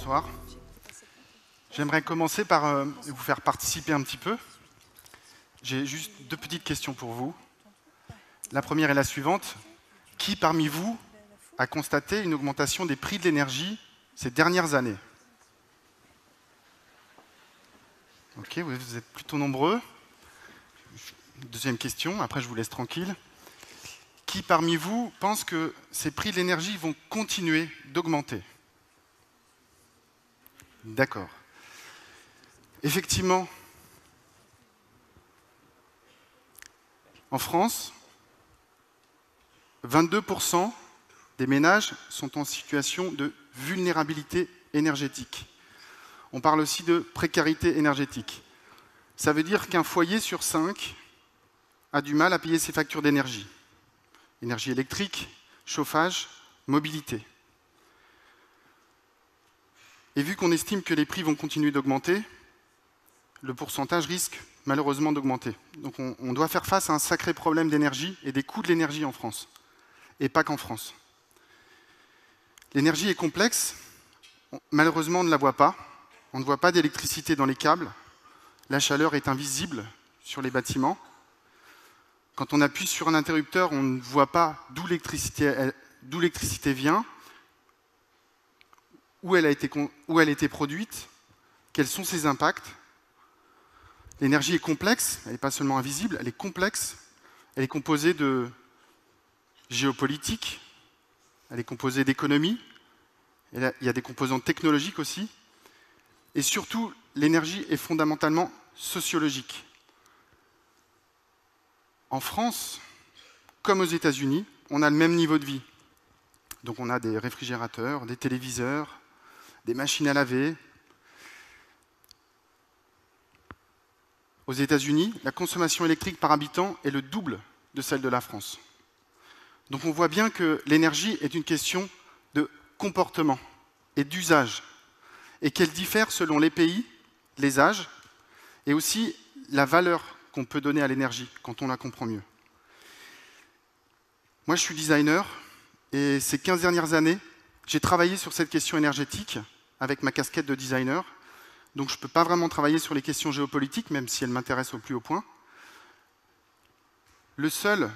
Bonsoir. J'aimerais commencer par vous faire participer un petit peu. J'ai juste deux petites questions pour vous. La première est la suivante. Qui parmi vous a constaté une augmentation des prix de l'énergie ces dernières années? Ok, vous êtes plutôt nombreux. Deuxième question, après je vous laisse tranquille. Qui parmi vous pense que ces prix de l'énergie vont continuer d'augmenter? D'accord. Effectivement, en France, 22% des ménages sont en situation de vulnérabilité énergétique. On parle aussi de précarité énergétique. Ça veut dire qu'un foyer sur 5 a du mal à payer ses factures d'énergie. Énergie électrique, chauffage, mobilité. Et vu qu'on estime que les prix vont continuer d'augmenter, le pourcentage risque malheureusement d'augmenter. Donc on doit faire face à un sacré problème d'énergie et des coûts de l'énergie en France. Et pas qu'en France. L'énergie est complexe, malheureusement on ne la voit pas. On ne voit pas d'électricité dans les câbles. La chaleur est invisible sur les bâtiments. Quand on appuie sur un interrupteur, on ne voit pas d'où l'électricité vient, où elle a été produite, quels sont ses impacts. L'énergie est complexe, elle n'est pas seulement invisible, elle est complexe. Elle est composée de géopolitique, elle est composée d'économie, il y a des composantes technologiques aussi. Et surtout, l'énergie est fondamentalement sociologique. En France, comme aux États-Unis, on a le même niveau de vie. Donc on a des réfrigérateurs, des téléviseurs, des machines à laver. Aux États-Unis, la consommation électrique par habitant est le double de celle de la France. Donc on voit bien que l'énergie est une question de comportement et d'usage, et qu'elle diffère selon les pays, les âges, et aussi la valeur qu'on peut donner à l'énergie quand on la comprend mieux. Moi, je suis designer, et ces 15 dernières années, j'ai travaillé sur cette question énergétique avec ma casquette de designer. Donc je ne peux pas vraiment travailler sur les questions géopolitiques, même si elles m'intéressent au plus haut point. La seule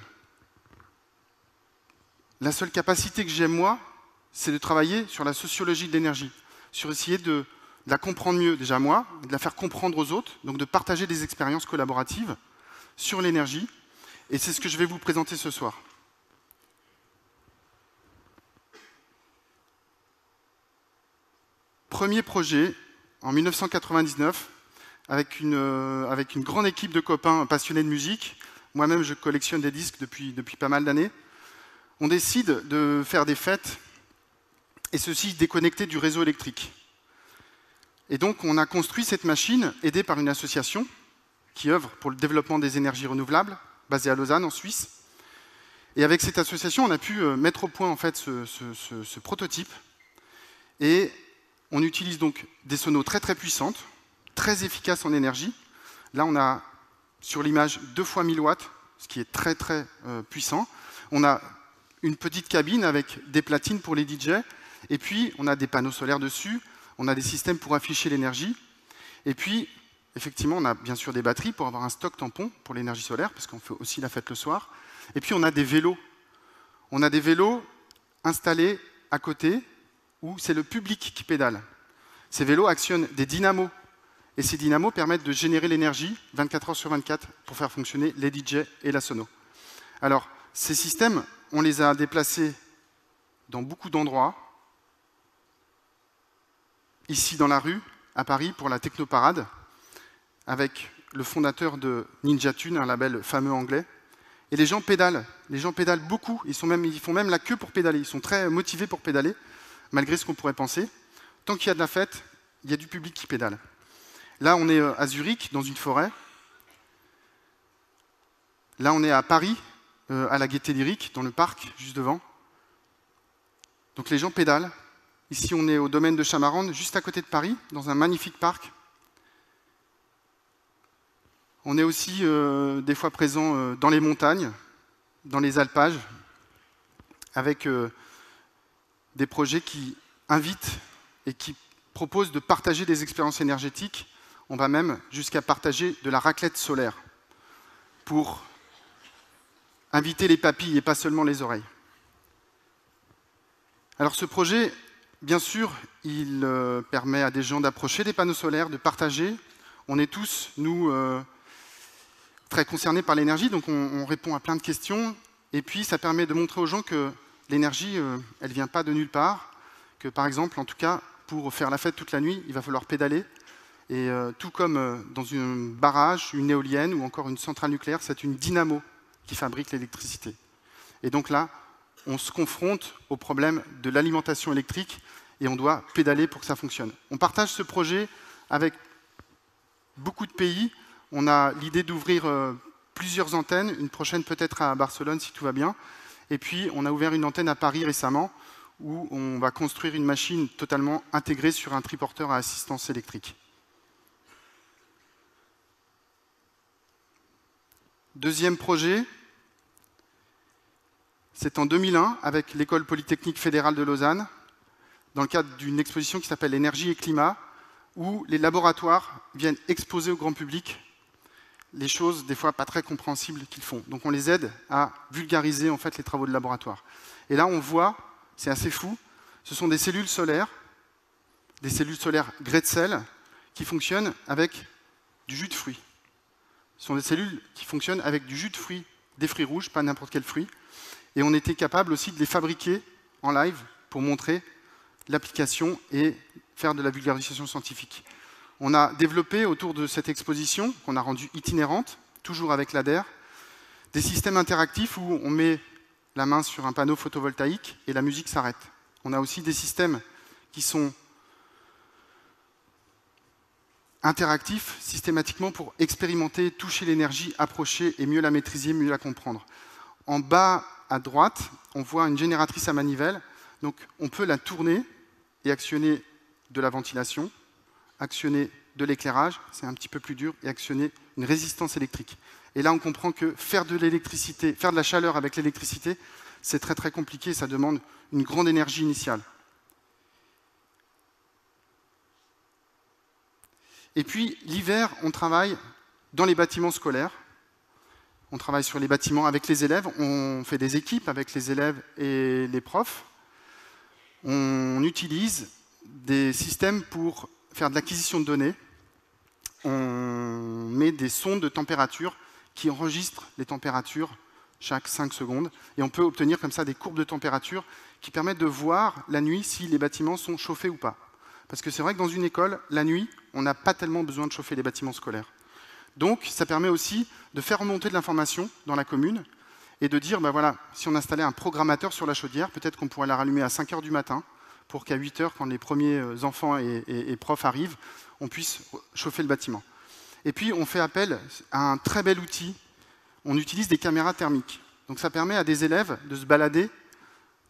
capacité que j'ai, moi, c'est de travailler sur la sociologie de l'énergie, sur essayer de la comprendre mieux, déjà moi, de la faire comprendre aux autres, donc de partager des expériences collaboratives sur l'énergie. Et c'est ce que je vais vous présenter ce soir. Premier projet, en 1999, avec une grande équipe de copains passionnés de musique. Moi-même, je collectionne des disques depuis pas mal d'années. On décide de faire des fêtes, et ceci déconnecté du réseau électrique. Et donc, on a construit cette machine, aidée par une association qui œuvre pour le développement des énergies renouvelables, basée à Lausanne, en Suisse. Et avec cette association, on a pu mettre au point en fait, ce prototype. Et on utilise donc des sonos très très puissantes, très efficaces en énergie. Là, on a sur l'image 2 fois 1000 watts, ce qui est très très puissant. On a une petite cabine avec des platines pour les DJ, et puis on a des panneaux solaires dessus, on a des systèmes pour afficher l'énergie, et puis effectivement on a bien sûr des batteries pour avoir un stock tampon pour l'énergie solaire, parce qu'on fait aussi la fête le soir, et puis on a des vélos. On a des vélos installés à côté, où c'est le public qui pédale. Ces vélos actionnent des dynamos, et ces dynamos permettent de générer l'énergie 24 heures sur 24 pour faire fonctionner les DJ et la sono. Alors, ces systèmes, on les a déplacés dans beaucoup d'endroits, ici dans la rue, à Paris, pour la Technoparade, avec le fondateur de Ninja Tune, un label fameux anglais. Et les gens pédalent beaucoup, ils font même la queue pour pédaler, ils sont très motivés pour pédaler, malgré ce qu'on pourrait penser. Tant qu'il y a de la fête, il y a du public qui pédale. Là, on est à Zurich, dans une forêt. Là, on est à Paris, à la Gaîté Lyrique, dans le parc, juste devant. Donc les gens pédalent. Ici, on est au domaine de Chamarande, juste à côté de Paris, dans un magnifique parc. On est aussi des fois présent dans les montagnes, dans les alpages, avec des projets qui invitent et qui propose de partager des expériences énergétiques. On va même jusqu'à partager de la raclette solaire pour inviter les papilles et pas seulement les oreilles. Alors ce projet, bien sûr, il permet à des gens d'approcher des panneaux solaires, de partager. On est tous, nous, très concernés par l'énergie, donc on répond à plein de questions. Et puis ça permet de montrer aux gens que l'énergie, elle ne vient pas de nulle part, que par exemple, en tout cas, pour faire la fête toute la nuit, il va falloir pédaler. Et tout comme dans un barrage, une éolienne ou encore une centrale nucléaire, c'est une dynamo qui fabrique l'électricité. Et donc là, on se confronte au problème de l'alimentation électrique et on doit pédaler pour que ça fonctionne. On partage ce projet avec beaucoup de pays. On a l'idée d'ouvrir plusieurs antennes, une prochaine peut-être à Barcelone si tout va bien. Et puis on a ouvert une antenne à Paris récemment où on va construire une machine totalement intégrée sur un triporteur à assistance électrique. Deuxième projet, c'est en 2001 avec l'École polytechnique fédérale de Lausanne, dans le cadre d'une exposition qui s'appelle Énergie et climat, où les laboratoires viennent exposer au grand public les choses des fois pas très compréhensibles qu'ils font. Donc on les aide à vulgariser en fait les travaux de laboratoire. Et là on voit, c'est assez fou, ce sont des cellules solaires Grätzel, qui fonctionnent avec du jus de fruits. Ce sont des cellules qui fonctionnent avec du jus de fruits, des fruits rouges, pas n'importe quel fruit. Et on était capable aussi de les fabriquer en live pour montrer l'application et faire de la vulgarisation scientifique. On a développé autour de cette exposition, qu'on a rendue itinérante, toujours avec l'ADER, des systèmes interactifs où on met la main sur un panneau photovoltaïque et la musique s'arrête. On a aussi des systèmes qui sont interactifs systématiquement pour expérimenter, toucher l'énergie, approcher et mieux la maîtriser, mieux la comprendre. En bas à droite, on voit une génératrice à manivelle. Donc on peut la tourner et actionner de la ventilation, actionner de l'éclairage, c'est un petit peu plus dur, et actionner une résistance électrique. Et là on comprend que faire de l'électricité, faire de la chaleur avec l'électricité, c'est très très compliqué, ça demande une grande énergie initiale. Et puis, l'hiver, on travaille dans les bâtiments scolaires. On travaille sur les bâtiments avec les élèves. On fait des équipes avec les élèves et les profs. On utilise des systèmes pour faire de l'acquisition de données. On met des sondes de température qui enregistrent les températures chaque 5 secondes. Et on peut obtenir comme ça des courbes de température qui permettent de voir la nuit si les bâtiments sont chauffés ou pas. Parce que c'est vrai que dans une école, la nuit, on n'a pas tellement besoin de chauffer les bâtiments scolaires. Donc, ça permet aussi de faire remonter de l'information dans la commune et de dire, ben voilà, si on installait un programmateur sur la chaudière, peut-être qu'on pourrait la rallumer à 5 h du matin pour qu'à 8 h, quand les premiers enfants et profs arrivent, on puisse chauffer le bâtiment. Et puis, on fait appel à un très bel outil. On utilise des caméras thermiques. Donc, ça permet à des élèves de se balader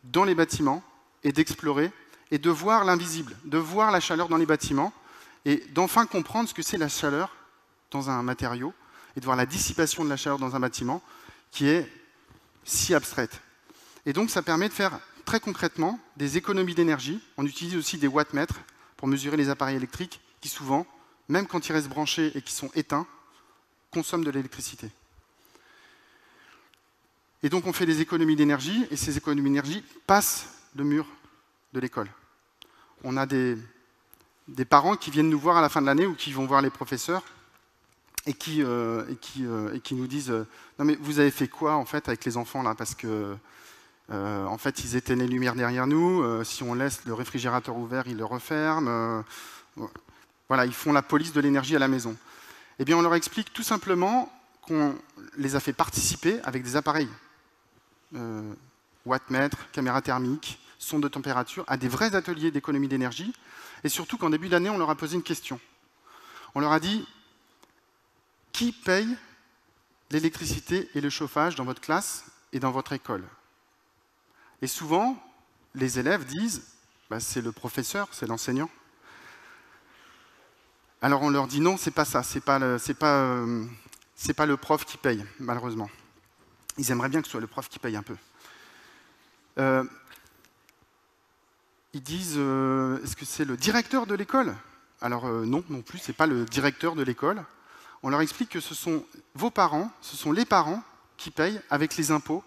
dans les bâtiments et d'explorer et de voir l'invisible, de voir la chaleur dans les bâtiments et d'enfin comprendre ce que c'est la chaleur dans un matériau et de voir la dissipation de la chaleur dans un bâtiment qui est si abstraite. Et donc ça permet de faire très concrètement des économies d'énergie. On utilise aussi des wattmètres pour mesurer les appareils électriques qui souvent, même quand ils restent branchés et qui sont éteints, consomment de l'électricité. Et donc on fait des économies d'énergie et ces économies d'énergie passent le mur de l'école. On a des parents qui viennent nous voir à la fin de l'année ou qui vont voir les professeurs et qui nous disent non mais vous avez fait quoi en fait avec les enfants là, parce que en fait ils éteignent les lumières derrière nous, si on laisse le réfrigérateur ouvert ils le referment, voilà, ils font la police de l'énergie à la maison. Eh bien on leur explique tout simplement qu'on les a fait participer avec des appareils wattmètres, caméras thermiques, sondes de température, à des vrais ateliers d'économie d'énergie, et surtout qu'en début d'année, on leur a posé une question. On leur a dit, qui paye l'électricité et le chauffage dans votre classe et dans votre école? Et souvent, les élèves disent, bah, c'est le professeur, c'est l'enseignant. Alors on leur dit non, c'est pas ça, c'est pas le prof qui paye, malheureusement. Ils aimeraient bien que ce soit le prof qui paye un peu. ils disent est-ce que c'est le directeur de l'école? Alors non, non plus, ce n'est pas le directeur de l'école. On leur explique que ce sont vos parents, ce sont les parents qui payent avec les impôts.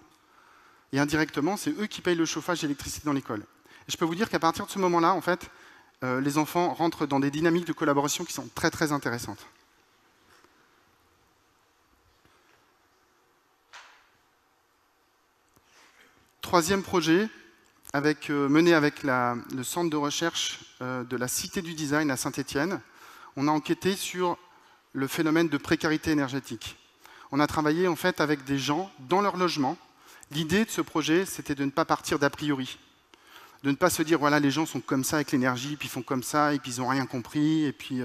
Et indirectement, c'est eux qui payent le chauffage et l'électricité dans l'école. Et je peux vous dire qu'à partir de ce moment-là, en fait, les enfants rentrent dans des dynamiques de collaboration qui sont très très intéressantes. Troisième projet, mené avec le centre de recherche de la Cité du Design à Saint-Étienne. On a enquêté sur le phénomène de précarité énergétique. On a travaillé en fait avec des gens dans leur logement. L'idée de ce projet, c'était de ne pas partir d'a priori, de ne pas se dire voilà, les gens sont comme ça avec l'énergie, puis ils font comme ça, et puis ils n'ont rien compris, et puis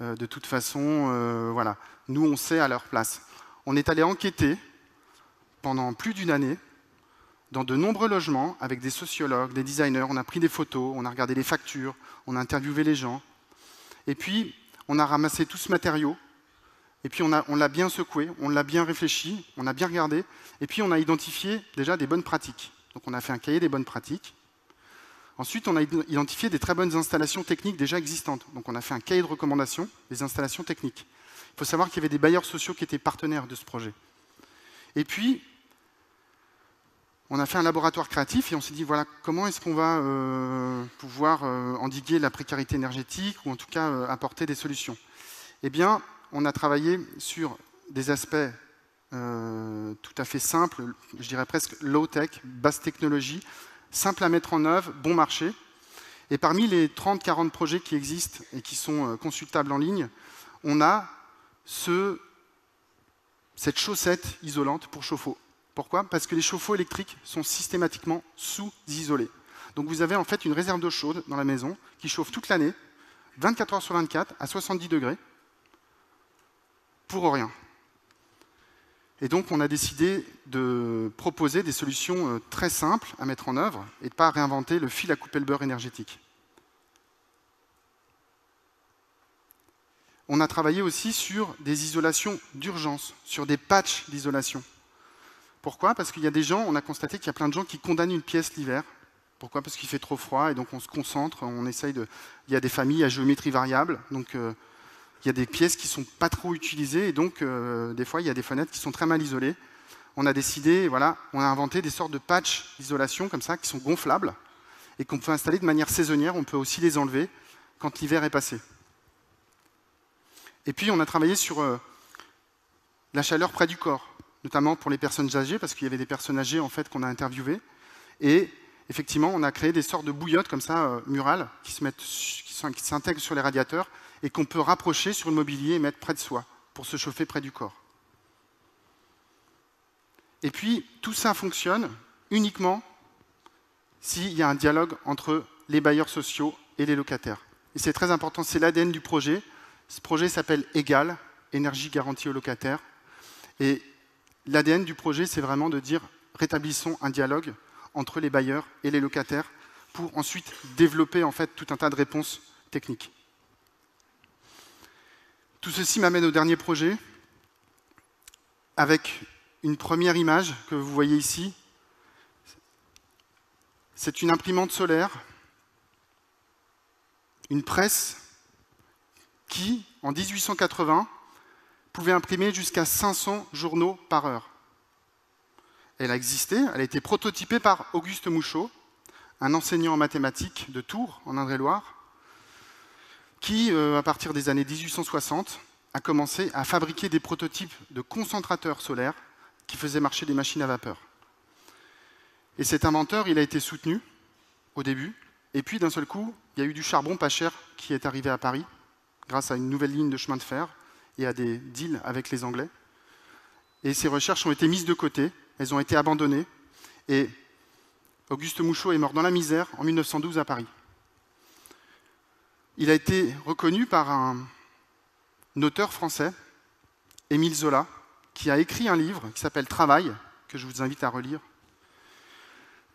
de toute façon, voilà, nous on sait à leur place. On est allé enquêter pendant plus d'une année dans de nombreux logements avec des sociologues, des designers, on a pris des photos, on a regardé les factures, on a interviewé les gens, et puis on a ramassé tout ce matériau, et puis on l'a bien secoué, on l'a bien réfléchi, on a bien regardé, et puis on a identifié déjà des bonnes pratiques. Donc on a fait un cahier des bonnes pratiques. Ensuite, on a identifié des très bonnes installations techniques déjà existantes. Donc on a fait un cahier de recommandations des installations techniques. Il faut savoir qu'il y avait des bailleurs sociaux qui étaient partenaires de ce projet. Et puis, on a fait un laboratoire créatif et on s'est dit, voilà, comment est-ce qu'on va pouvoir endiguer la précarité énergétique ou en tout cas apporter des solutions? Eh bien, on a travaillé sur des aspects tout à fait simples, je dirais presque low-tech, basse technologie, simple à mettre en œuvre, bon marché. Et parmi les 30-40 projets qui existent et qui sont consultables en ligne, on a cette chaussette isolante pour chauffe-eau. Pourquoi? Parce que les chauffe-eau électriques sont systématiquement sous-isolés. Donc vous avez en fait une réserve d'eau chaude dans la maison qui chauffe toute l'année, 24 heures sur 24, à 70 degrés, pour rien. Et donc on a décidé de proposer des solutions très simples à mettre en œuvre et de ne pas réinventer le fil à couper le beurre énergétique. On a travaillé aussi sur des isolations d'urgence, sur des patchs d'isolation. Pourquoi? Parce qu'il y a des gens, on a constaté qu'il y a plein de gens qui condamnent une pièce l'hiver. Pourquoi? Parce qu'il fait trop froid et donc on se concentre, on essaye de... Il y a des familles à géométrie variable, donc il y a des pièces qui ne sont pas trop utilisées et donc des fois il y a des fenêtres qui sont très mal isolées. On a décidé, voilà, on a inventé des sortes de patchs d'isolation comme ça, qui sont gonflables et qu'on peut installer de manière saisonnière, on peut aussi les enlever quand l'hiver est passé. Et puis on a travaillé sur la chaleur près du corps, notamment pour les personnes âgées, parce qu'il y avait des personnes âgées en fait qu'on a interviewées. Et effectivement, on a créé des sortes de bouillottes comme ça, murales, qui s'intègrent sur les radiateurs et qu'on peut rapprocher sur le mobilier et mettre près de soi pour se chauffer près du corps. Et puis, tout ça fonctionne uniquement s'il y a un dialogue entre les bailleurs sociaux et les locataires. Et c'est très important, c'est l'ADN du projet. Ce projet s'appelle EGAL, énergie garantie aux locataires. Et l'ADN du projet, c'est vraiment de dire rétablissons un dialogue entre les bailleurs et les locataires pour ensuite développer en fait tout un tas de réponses techniques. Tout ceci m'amène au dernier projet avec une première image que vous voyez ici. C'est une imprimante solaire, une presse qui, en 1880, pouvait imprimer jusqu'à 500 journaux par heure. Elle a existé, elle a été prototypée par Auguste Mouchot, un enseignant en mathématiques de Tours, en Indre-et-Loire, qui, à partir des années 1860, a commencé à fabriquer des prototypes de concentrateurs solaires qui faisaient marcher des machines à vapeur. Et cet inventeur, il a été soutenu au début, et puis d'un seul coup, il y a eu du charbon pas cher qui est arrivé à Paris, grâce à une nouvelle ligne de chemin de fer et à des deals avec les Anglais. Et ces recherches ont été mises de côté, elles ont été abandonnées, et Auguste Mouchot est mort dans la misère en 1912 à Paris. Il a été reconnu par un auteur français, Émile Zola, qui a écrit un livre qui s'appelle « Travail », que je vous invite à relire,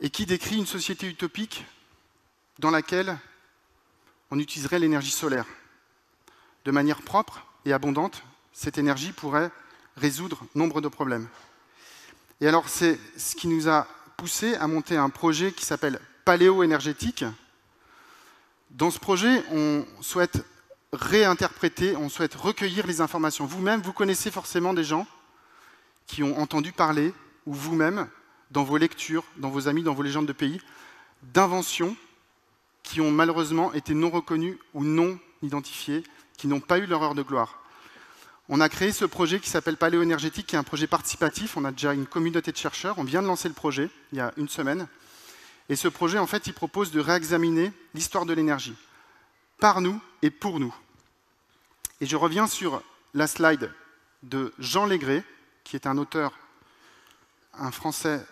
et qui décrit une société utopique dans laquelle on utiliserait l'énergie solaire. De manière propre et abondante, cette énergie pourrait résoudre nombre de problèmes. Et alors, c'est ce qui nous a poussé à monter un projet qui s'appelle Paléo Énergétique, Dans ce projet, on souhaite réinterpréter, on souhaite recueillir les informations. Vous-même, vous connaissez forcément des gens qui ont entendu parler, ou vous-même, dans vos lectures, dans vos amis, dans vos légendes de pays, d'inventions qui ont malheureusement été non reconnues ou non identifiées, qui n'ont pas eu leur heure de gloire. On a créé ce projet qui s'appelle Paléo Énergétique, qui est un projet participatif. On a déjà une communauté de chercheurs. On vient de lancer le projet il y a une semaine. Et ce projet, en fait, il propose de réexaminer l'histoire de l'énergie, par nous et pour nous. Et je reviens sur la slide de Jean Legré, qui est un auteur, un Français.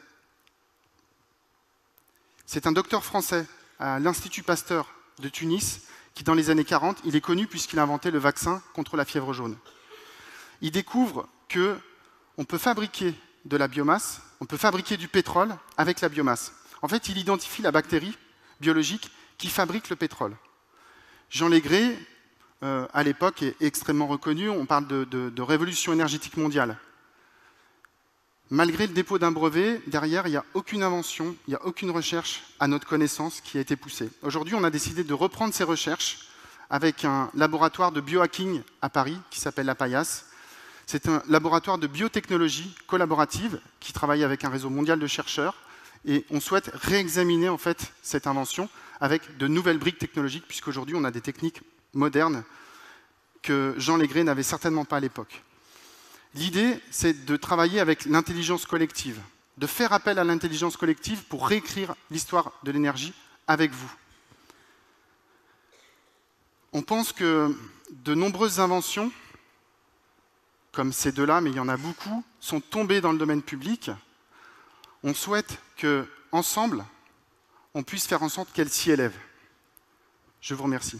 C'est un docteur français à l'Institut Pasteur de Tunis, qui dans les années 40, il est connu puisqu'il a inventé le vaccin contre la fièvre jaune. Il découvre qu'on peut fabriquer de la biomasse, on peut fabriquer du pétrole avec la biomasse. En fait, il identifie la bactérie biologique qui fabrique le pétrole. Jean Legré, à l'époque, est extrêmement reconnu. On parle de révolution énergétique mondiale. Malgré le dépôt d'un brevet, derrière, il n'y a aucune invention, il n'y a aucune recherche à notre connaissance qui a été poussée. Aujourd'hui, on a décidé de reprendre ces recherches avec un laboratoire de biohacking à Paris qui s'appelle la Paillasse. C'est un laboratoire de biotechnologie collaborative qui travaille avec un réseau mondial de chercheurs et on souhaite réexaminer en fait cette invention avec de nouvelles briques technologiques puisqu'aujourd'hui, on a des techniques modernes que Jean Legré n'avait certainement pas à l'époque. L'idée, c'est de travailler avec l'intelligence collective, de faire appel à l'intelligence collective pour réécrire l'histoire de l'énergie avec vous. On pense que de nombreuses inventions, comme ces deux-là, mais il y en a beaucoup, sont tombées dans le domaine public. On souhaite qu'ensemble, on puisse faire en sorte qu'elles s'y élèvent. Je vous remercie.